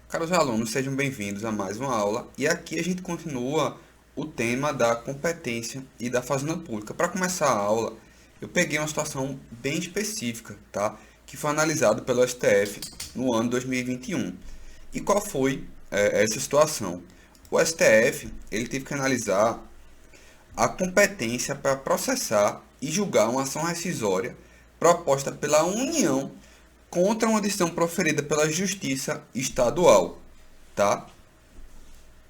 Caros alunos, sejam bem-vindos a mais uma aula e aqui a gente continua o tema da competência e da fazenda pública. Para começar a aula, eu peguei uma situação bem específica, tá? Que foi analisado pelo STF no ano 2021. E qual foi essa situação? O STF ele teve que analisar a competência para processar e julgar uma ação rescisória proposta pela União contra uma decisão proferida pela Justiça Estadual, tá?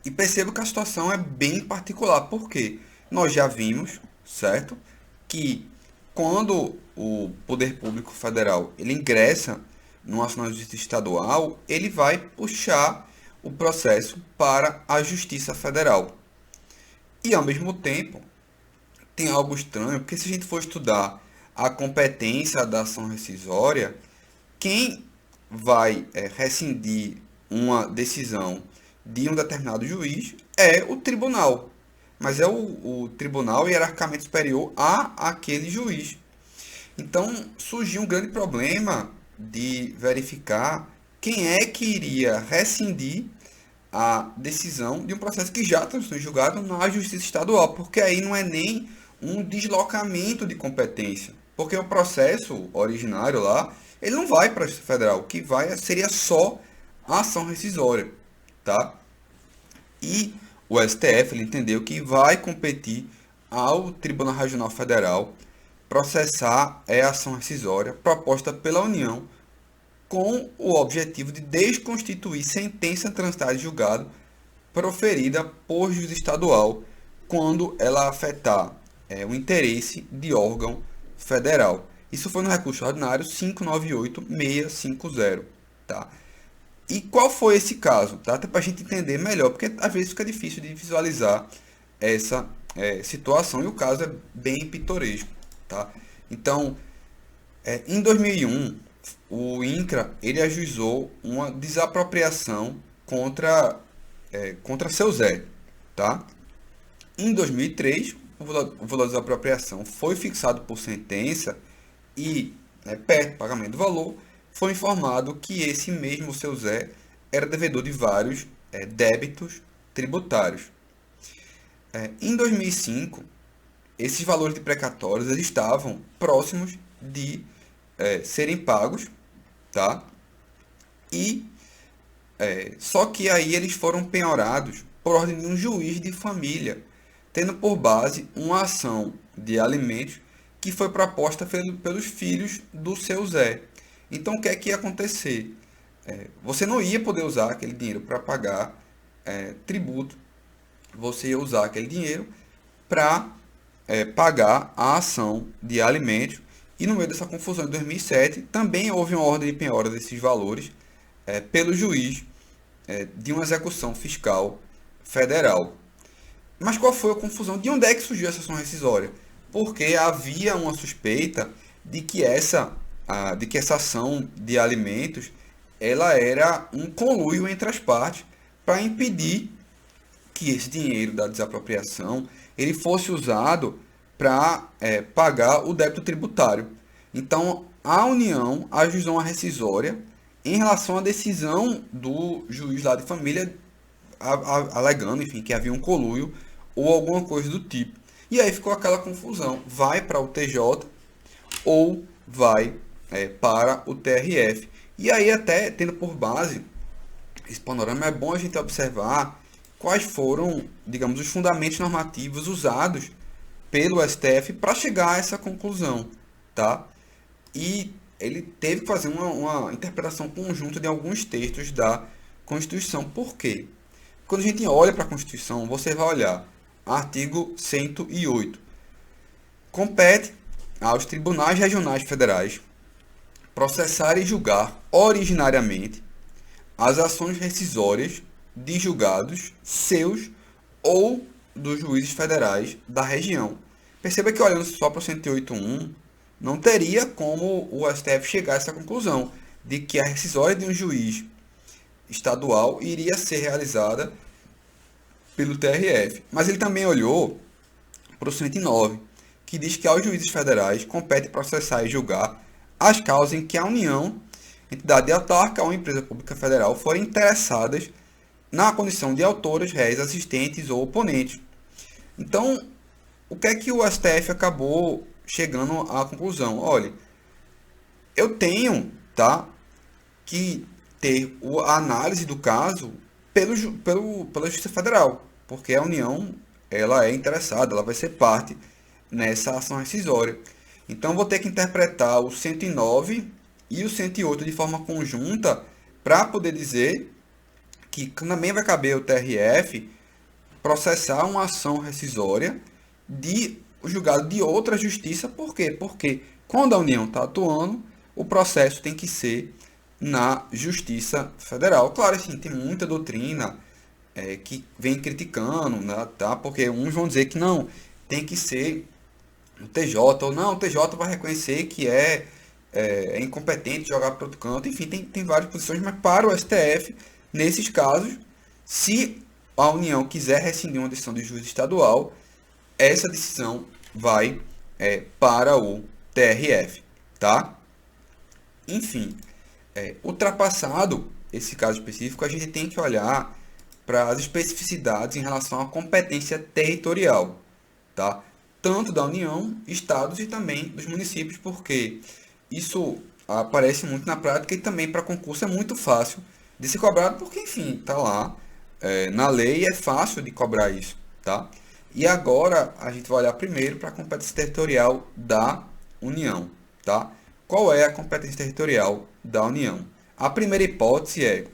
E perceba que a situação é bem particular, porque nós já vimos, certo, que quando o Poder Público Federal ele ingressa numa ação na Justiça Estadual, ele vai puxar o processo para a Justiça Federal. E ao mesmo tempo, tem algo estranho, porque se a gente for estudar a competência da ação rescisória, quem vai rescindir uma decisão de um determinado juiz é o tribunal, mas é o tribunal hierarquicamente superior a aquele juiz. Então surgiu um grande problema de verificar quem é que iria rescindir a decisão de um processo que já está sendo julgado na Justiça Estadual, porque aí não é nem um deslocamento de competência, porque o processo originário lá, ele não vai para a Justiça Federal, o que vai seria só a ação rescisória, tá? E o STF ele entendeu que vai competir ao Tribunal Regional Federal processar a ação rescisória proposta pela União com o objetivo de desconstituir sentença transitada de julgado proferida por juiz estadual quando ela afetar o interesse de órgão federal. Isso foi no recurso ordinário 598650, tá? E qual foi esse caso? Tá? Até para a gente entender melhor, porque às vezes fica difícil de visualizar essa situação, e o caso é bem pitoresco, tá? Então, em 2001, o INCRA ele ajuizou uma desapropriação contra seu Zé, tá? Em 2003, o valor da desapropriação foi fixado por sentença e, perto do pagamento do valor, foi informado que esse mesmo seu Zé era devedor de vários débitos tributários. Em 2005, esses valores de precatórios eles estavam próximos de serem pagos, tá? E só que aí eles foram penhorados por ordem de um juiz de família, tendo por base uma ação de alimentos que foi proposta pelos filhos do seu Zé. Então o que é que ia acontecer? Você não ia poder usar aquele dinheiro para pagar tributo, você ia usar aquele dinheiro para pagar a ação de alimentos. E no meio dessa confusão, em 2007, também houve uma ordem de penhora desses valores pelo juiz de uma execução fiscal federal. Mas qual foi a confusão? De onde é que surgiu essa ação rescisória? Porque havia uma suspeita de que essa ação de alimentos ela era um conluio entre as partes para impedir que esse dinheiro da desapropriação ele fosse usado para pagar o débito tributário. Então, a União ajuizou uma rescisória em relação à decisão do juiz lá de família, alegando, enfim, que havia um conluio ou alguma coisa do tipo. E aí ficou aquela confusão. Vai para o TJ ou vai para o TRF. E aí até, tendo por base esse panorama, é bom a gente observar quais foram, digamos, os fundamentos normativos usados pelo STF para chegar a essa conclusão, tá? E ele teve que fazer uma interpretação conjunta de alguns textos da Constituição. Por quê? Quando a gente olha para a Constituição, você vai olhar artigo 108. Compete aos tribunais regionais federais processar e julgar originariamente as ações rescisórias de julgados seus ou dos juízes federais da região. Perceba que olhando só para o 108.1, não teria como o STF chegar a essa conclusão de que a rescisória de um juiz estadual iria ser realizada pelo TRF. Mas ele também olhou para o 109, que diz que aos juízes federais compete processar e julgar as causas em que a União, entidade autárquica ou empresa pública federal forem interessadas na condição de autores, réis, assistentes ou oponentes. Então, o que é que o STF acabou chegando à conclusão? Olha, eu tenho, tá, que ter a análise do caso pela Justiça Federal, porque a União ela é interessada, ela vai ser parte nessa ação rescisória. Então, vou ter que interpretar o 109 e o 108 de forma conjunta para poder dizer que também vai caber ao TRF processar uma ação rescisória de julgado de outra justiça. Por quê? Porque quando a União está atuando, o processo tem que ser na Justiça Federal. Claro, assim, tem muita doutrina que vem criticando, né, tá? Porque uns vão dizer que não, tem que ser o TJ, ou não, o TJ vai reconhecer que é incompetente jogar para outro canto. Enfim, tem várias posições, mas para o STF, nesses casos, se a União quiser rescindir uma decisão de juiz estadual, essa decisão vai para o TRF, tá? Enfim, ultrapassado esse caso específico, a gente tem que olhar para as especificidades em relação à competência territorial, tá? Tanto da União, estados e também dos municípios, porque isso aparece muito na prática e também para concurso é muito fácil de ser cobrado, porque, enfim, está lá na lei, é fácil de cobrar isso, tá? E agora a gente vai olhar primeiro para a competência territorial da União, tá? Qual é a competência territorial da União? A primeira hipótese é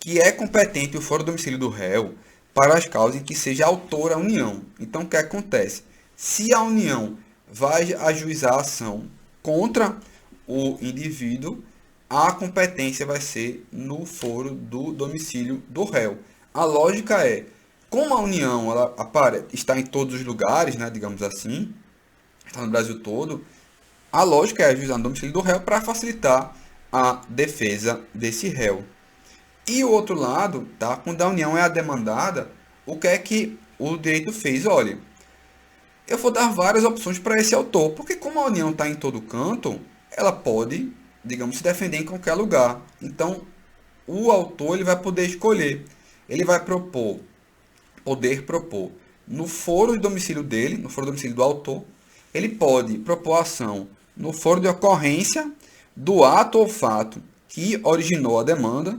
que é competente o foro do domicílio do réu para as causas em que seja autora a União. Então, o que acontece? Se a União vai ajuizar a ação contra o indivíduo, a competência vai ser no foro do domicílio do réu. A lógica é, como a União ela está em todos os lugares, né, digamos assim, está no Brasil todo, a lógica é ajuizar no domicílio do réu para facilitar a defesa desse réu. E o outro lado, tá? Quando a União é a demandada, o que é que o direito fez? Olha, eu vou dar várias opções para esse autor, porque como a União está em todo canto, ela pode, digamos, se defender em qualquer lugar. Então, o autor ele vai poder escolher. Ele vai poder propor no foro de domicílio dele, no foro de domicílio do autor. Ele pode propor ação no foro de ocorrência do ato ou fato que originou a demanda.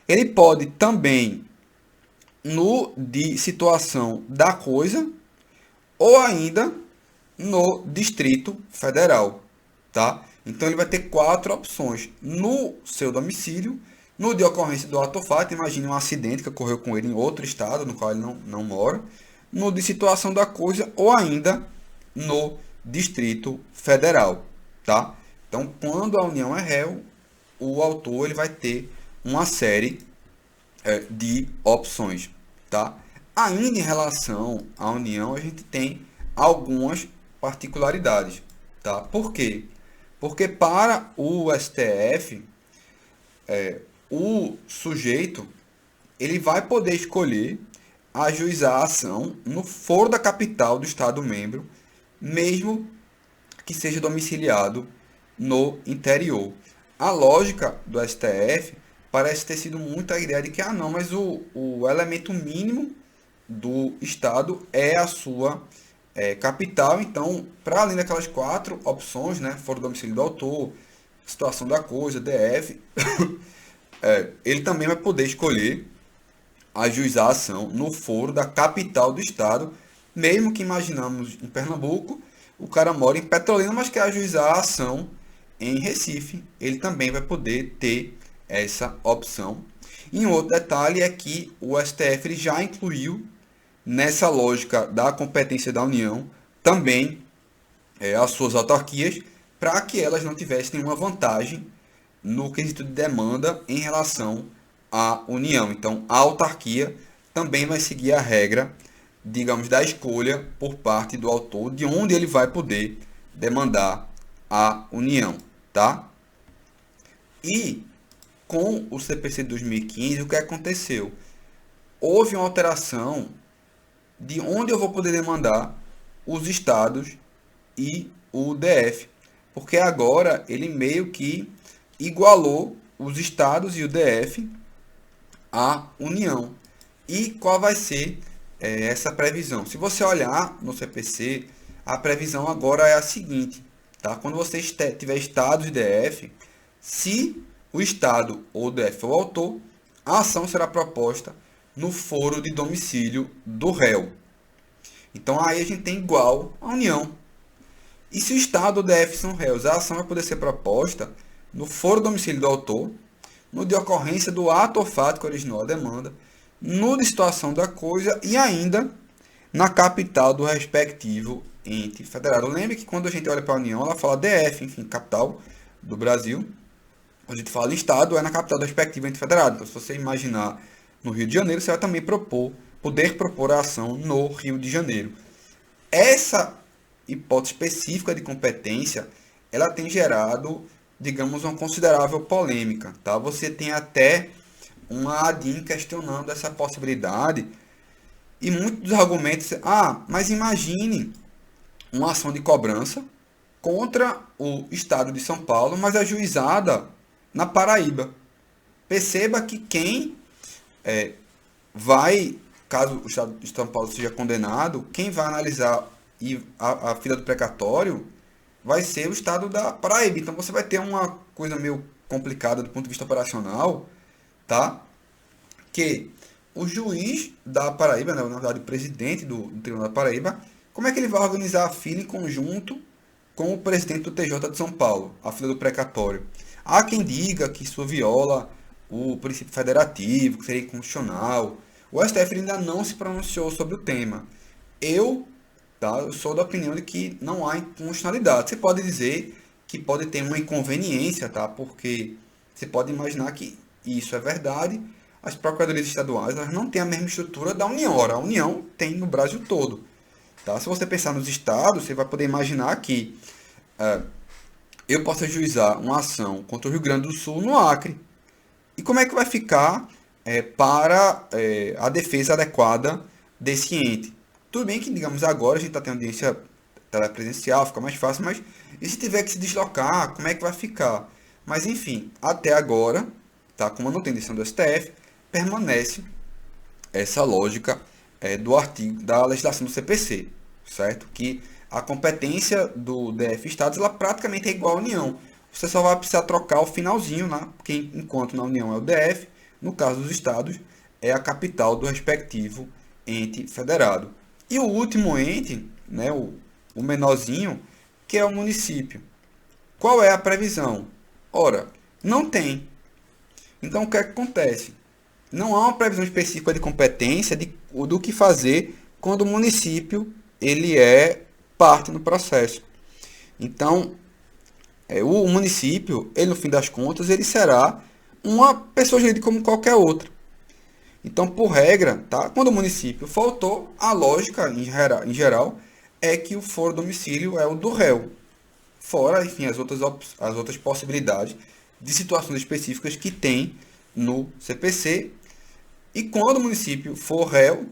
Ele pode também no de situação da coisa ou ainda no Distrito Federal, tá? Então ele vai ter 4 opções: no seu domicílio, no de ocorrência do ato ou fato, imagine um acidente que ocorreu com ele em outro estado no qual ele não mora, no de situação da coisa ou ainda no Distrito Federal, tá? Então, quando a União é réu, o autor ele vai ter uma série de opções, tá? Ainda em relação à União, a gente tem algumas particularidades, tá? Por quê? Porque para o STF, o sujeito ele vai poder escolher ajuizar a ação no foro da capital do Estado membro, mesmo que seja domiciliado no interior. A lógica do STF parece ter sido muito a ideia de que, não, mas o elemento mínimo do Estado é a sua capital. Então, para além daquelas 4 opções, né, fora do domicílio do autor, situação da coisa, DF, ele também vai poder escolher ajuizar a ação no foro da capital do Estado, mesmo que imaginamos em Pernambuco, o cara mora em Petrolina, mas quer ajuizar a ação em Recife, ele também vai poder ter essa opção. E um outro detalhe é que o STF ele já incluiu nessa lógica da competência da União também as suas autarquias, para que elas não tivessem nenhuma vantagem no quesito de demanda em relação à União. Então, a autarquia também vai seguir a regra, digamos, da escolha por parte do autor de onde ele vai poder demandar a União, tá? E com o CPC de 2015, o que aconteceu? Houve uma alteração de onde eu vou poder demandar os estados e o DF. Porque agora ele meio que igualou os estados e o DF à União. E qual vai ser essa previsão? Se você olhar no CPC, a previsão agora é a seguinte, tá? Quando você tiver estados e DF, se o estado ou o DF for o autor, a ação será proposta no foro de domicílio do réu. Então aí a gente tem igual à União. E se o estado ou o DF são réus, a ação vai poder ser proposta no foro de domicílio do autor, no de ocorrência do ato ou fato que originou a demanda, no de situação da coisa e ainda na capital do respectivo ente federado. Lembre que quando a gente olha para a União, ela fala DF, enfim, capital do Brasil. Quando a gente fala estado, é na capital do respectivo ente federado. Então, se você imaginar no Rio de Janeiro, você vai também poder propor a ação no Rio de Janeiro. Essa hipótese específica de competência, ela tem gerado, digamos, uma considerável polêmica, tá? Você tem até uma ADIM questionando essa possibilidade e muitos dos argumentos, mas imagine uma ação de cobrança contra o estado de São Paulo, mas ajuizada na Paraíba. Perceba que quem caso o estado de São Paulo seja condenado, quem vai analisar a fila do precatório vai ser o estado da Paraíba. Então você vai ter uma coisa meio complicada do ponto de vista operacional, tá? Que o juiz da Paraíba, né, na verdade o presidente do Tribunal da Paraíba, como é que ele vai organizar a fila em conjunto com o presidente do TJ de São Paulo, a fila do precatório? Há quem diga que isso viola o princípio federativo, que seria inconstitucional. O STF ainda não se pronunciou sobre o tema. Eu sou da opinião de que não há inconstitucionalidade. Você pode dizer que pode ter uma inconveniência, tá? Porque você pode imaginar que isso é verdade. As procuradorias estaduais, elas não têm a mesma estrutura da União. Ora, a União tem no Brasil todo. Tá? Se você pensar nos estados, você vai poder imaginar que eu posso ajuizar uma ação contra o Rio Grande do Sul no Acre. E como é que vai ficar para a defesa adequada desse ente? Tudo bem que, digamos, agora a gente está tendo audiência telepresencial, fica mais fácil, mas e se tiver que se deslocar, como é que vai ficar? Mas, enfim, até agora, tá, como não tem decisão do STF, permanece essa lógica do artigo da legislação do CPC, certo? Que a competência do DF Estados, ela praticamente é igual à União. Você só vai precisar trocar o finalzinho, né? Porque enquanto na União é o DF, no caso dos estados, é a capital do respectivo ente federado. E o último ente, né, o menorzinho, que é o município. Qual é a previsão? Ora, não tem. Então, o que é que acontece? Não há uma previsão específica de competência do que fazer quando o município ele é parte no processo. Então, o município, ele no fim das contas, ele será uma pessoa jurídica como qualquer outra. Então, por regra, tá? Quando o município faltou, a lógica em geral é que o foro domicílio é o do réu. Fora, enfim, as outras possibilidades de situações específicas que tem no CPC. E quando o município for réu,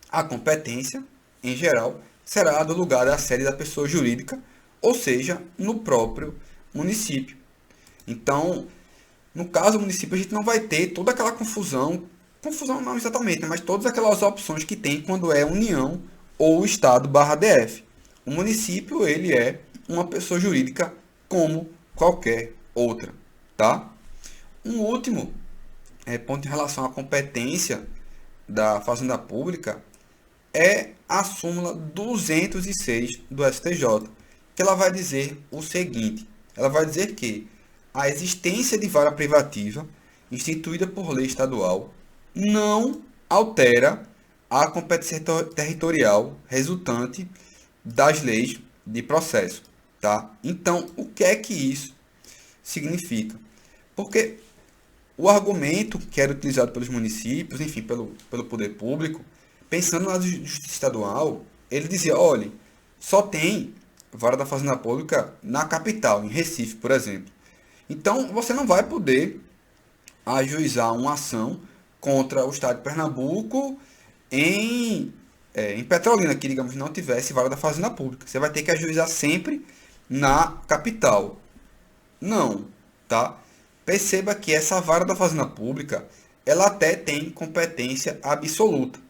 a competência, em geral, será do lugar da sede da pessoa jurídica, ou seja, no próprio município. Então, no caso do município, a gente não vai ter toda aquela confusão não exatamente, né, mas todas aquelas opções que tem quando é União ou Estado / DF. O município, ele é uma pessoa jurídica como qualquer outra, tá? Um último ponto em relação à competência da Fazenda Pública é a súmula 206 do STJ, que ela vai dizer o seguinte: ela vai dizer que a existência de vara privativa instituída por lei estadual não altera a competência territorial resultante das leis de processo, tá? Então, o que é que isso significa? Porque o argumento que era utilizado pelos municípios, enfim, pelo poder público, pensando na justiça estadual, ele dizia, olha, só tem vara da Fazenda Pública na capital, em Recife, por exemplo. Então, você não vai poder ajuizar uma ação contra o Estado de Pernambuco em em Petrolina, que, digamos, não tivesse vara da Fazenda Pública. Você vai ter que ajuizar sempre na capital. Não, tá? Perceba que essa vara da Fazenda Pública, ela até tem competência absoluta.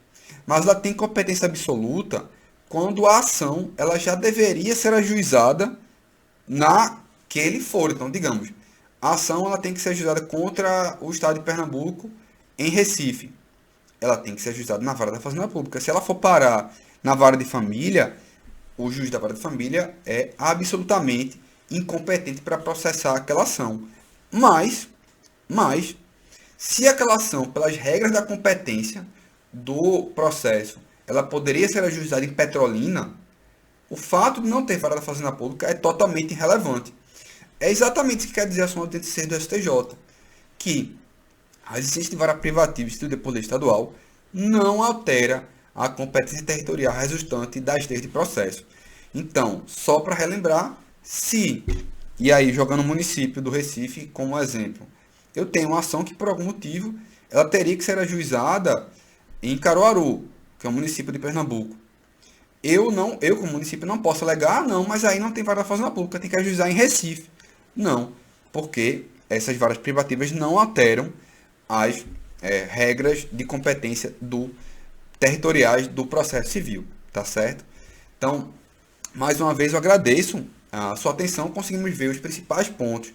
Mas ela tem competência absoluta quando a ação ela já deveria ser ajuizada naquele foro. Então, digamos, a ação ela tem que ser ajuizada contra o Estado de Pernambuco em Recife. Ela tem que ser ajuizada na vara da Fazenda Pública. Se ela for parar na vara de família, o juiz da vara de família é absolutamente incompetente para processar aquela ação. Mas, se aquela ação, pelas regras da competência do processo, ela poderia ser ajuizada em Petrolina, o fato de não ter vara da Fazenda Pública é totalmente irrelevante. É exatamente isso que quer dizer a súmula 86 do STJ, que a existência de vara privativa instituída por lei estadual não altera a competência territorial resultante das leis de processo. Então, só para relembrar, e aí jogando o município do Recife como exemplo, eu tenho uma ação que por algum motivo ela teria que ser ajuizada em Caruaru, que é um município de Pernambuco. Eu como município não posso alegar, não, mas aí não tem vara da Fazenda Pública, tem que ajuizar em Recife. Não, porque essas varas privativas não alteram as regras de competência territoriais do processo civil, tá certo? Então, mais uma vez eu agradeço a sua atenção, conseguimos ver os principais pontos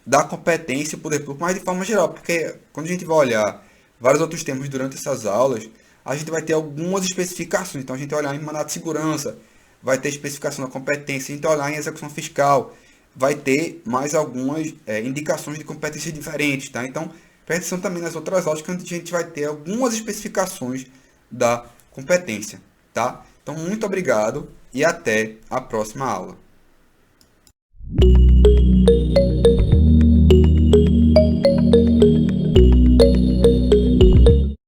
da competência e poder público, mas de forma geral, porque quando a gente vai olhar vários outros temas durante essas aulas, a gente vai ter algumas especificações. Então a gente vai olhar em mandato de segurança, vai ter especificação da competência, a gente vai olhar em execução fiscal, vai ter mais algumas indicações de competências diferentes, tá? Então, presta atenção também nas outras aulas, que a gente vai ter algumas especificações da competência, tá? Então, muito obrigado e até a próxima aula.